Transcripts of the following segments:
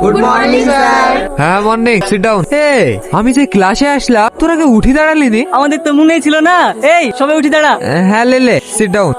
Good morning sir. হ্যাঁ morning, sit down. আমি যে ক্লাসে আসলাম তোর আগে উঠি দাঁড়ালিনি? আমাদের তো মনেই ছিল না। এই সবাই উঠি দাঁড়া। হ্যাঁ লে সিট ডাউন।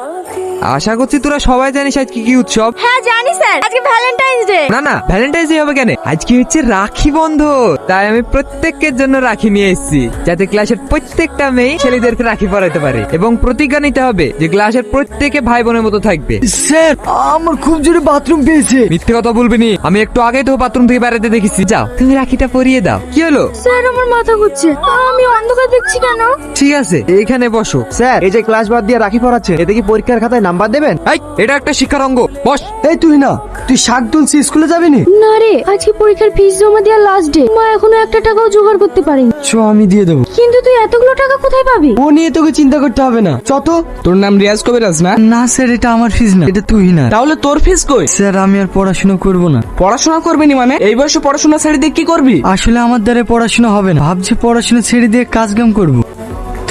আশা করছি তোরা সবাই জানিস আজ কি কি উৎসব। হ্যাঁ জানি স্যার, আজকে ভ্যালেন্টাইন্স ডে। না না, ভ্যালেন্টাইন্স ডে হবে কেন? আজকে হচ্ছে রাখি বন্ধন। তাই আমি প্রত্যেকের জন্য রাখি নিয়ে এসেছি, যাতে ক্লাসের প্রত্যেকটা মেয়ে ছেলেদেরকে রাখি পরাতে পারে। এবং প্রতিজ্ঞা নিতে হবে যে ক্লাসের প্রত্যেকে ভাই বোনের মতো থাকবে। স্যার আমার খুব জোরে বাথরুম পেয়েছে। মিথ্যে কথা বলবি নি, আমি একটু আগে তো বাথরুম থেকে বেড়াতে দেখেছি। যাও তুমি রাখিটা পরিয়ে দাও। কি হলো? স্যার আমার মাথা ঘুরছে, আমি অন্ধকার দেখছি কেন? ঠিক আছে এইখানে বসো। স্যার এই যে ক্লাস বাদ দিয়ে রাখি পড়াচ্ছে, এতে কি পরীক্ষার খাতায় নাম্বার দেবেন? এই, এটা একটা শিক্ষার অঙ্গ। বস। এই তুই না, তুই শাক তুলছি, স্কুলে যাবি নি? না রে, আজকে পরীক্ষার ফিস জমা দেওয়ার লাস্ট ডে, মা এখনো একটা টাকাও জোগাড় করতে পারেনি। চ আমি দিয়ে দেবো। কিন্তু তুই এতগুলো টাকা কোথায় পাবি? ও নিয়ে তোকে চিন্তা করতে হবে না। চত। তোর নাম রিয়াজ কবিরাজ না? না স্যার, এটা আমার ফিস না, এটা তুই না। তাহলে তোর ফিস কই? স্যার আমি আর পড়াশোনা করব না। পড়াশোনা করবি নি মানে? এই বয়সে পড়াশোনা ছেড়ে দিয়ে কি করবি? আসলে আমার দ্বারা পড়াশোনা হবে না, ভাবছি পড়াশোনা ছেড়ে দিয়ে কাজ কাম করবো।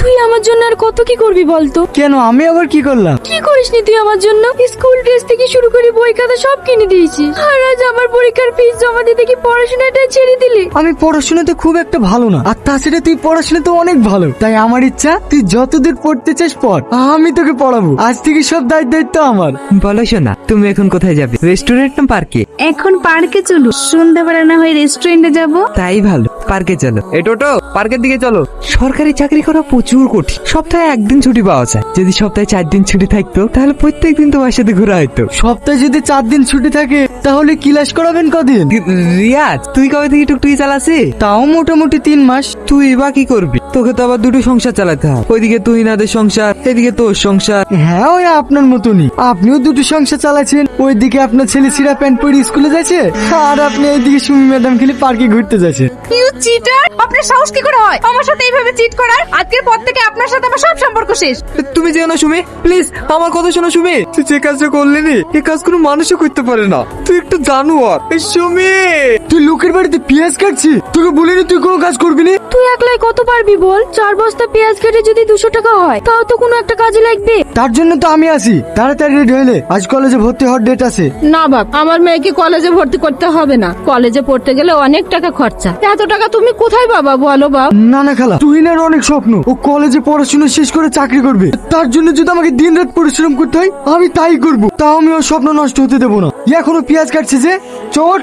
তুই আমার জন্য আর কত কি করবি বলতো? কেন, আমি আবার কি করলাম? কি করিসনি তুই আমার জন্য? স্কুল ড্রেস থেকে শুরু করে বই খাতা সব কিনে দিয়েছি, আর আজ আমার পরীক্ষার ফিস জমা দিতে কি পড়াশোনাটা ছেড়ে দিলি? আমি পড়াশোনাতে খুব একটা ভালো না, আর তাছাড়া তুই পড়াশোনাতে অনেক ভালো। তাই আমার ইচ্ছা তুই যতদূর পড়তে চাস পড়, আমি তোকে পড়াবো। আজ থেকে সব দায়িত্ব আমার। বলো শোনা, তুমি এখন কোথায় যাবে? রেস্টুরেন্ট না পার্কে? এখন পার্কে চলো, সন্ধ্যাবেলা না হয় রেস্টুরেন্টে যাব। তাই ভালো, পার্কে চলো। এই টোটো, পার্কের দিকে চলো। সরকারি চাকরি করা প্রচুর কঠিন, সপ্তাহে একদিন ছুটি পাওয়া যায়। যদি সপ্তাহে 4 দিন ছুটি থাকতো তাহলে প্রত্যেক দিন তোমার সাথে ঘোরা হতো। সপ্তাহে যদি 4 দিন ছুটি থাকে তাহলে ক্লাস করাবেন কদিন? রিয়াজ, তুই কবে থেকে টুকটুকি চালাচ্ছি? তাও মোটামুটি 3 মাস। তুই বা কি করবি? তোকে তো আবার দুটো সংসার চালাতে হয়। ওইদিকে তুই নাদের সংসার, এদিকে তোর সংসার। হ্যাঁ ওই আপনার মতনই, আপনিও দুটো সংসার চালাচ্ছেন। ওইদিকে আপনার ছেলে ছিঁড়া প্যান্ট পরে স্কুলে যাচ্ছে, আর আপনি এইদিকে সুমি ম্যাডাম খেলে পার্কে ঘুরতে যাচ্ছেন। You cheater! আপনার সাহস কি করে হয় আমার সাথে এইভাবে চিট করার? আজকের পর থেকে আপনার সাথে আমার সব সম্পর্ক শেষ। তুমি যেও না সুমি, প্লিজ আমার কথা শোনো সুমি। তুই যে কাজটা করলি নি, এই কাজ কোনো মানুষও করতে পারে না। তুই একটা জানোয়ার। এই সুমি, তুই লোকের বাড়িতে পেঁয়াজ কাটছি, তোকে বলিনি তুই কোনো কাজ করবি না? তুই একলাই কত পারবি বল? 4 বস্তা পেঁয়াজ কেটে যদি 200 টাকা হয়, তাও তো কোনো একটা কাজে লাগবে। তার জন্য তো আমি আছি। তাড়াতাড়ি রেডি হলে আজ কলেজে ভর্তি হওয়ার ডেট আছে। না বাপ, আমার মেয়েকে কলেজে ভর্তি করতে হবে না। কলেজে পড়তে গেলে অনেক টাকা খরচা। এত টাকা তুমি কোথায় পাবা বলো বাপ? না না খালা, তুহিনের অনেক স্বপ্ন, ও কলেজে পড়াশোনা শেষ করে চাকরি করবে। তার জন্য যদি আমাকে দিন রাত পরিশ্রম করতে হয় আমি তাই করব। তাও আমি ওর স্বপ্ন নষ্ট হতে দেবো না। এখনো পেঁয়াজ কাটছে যে চোট।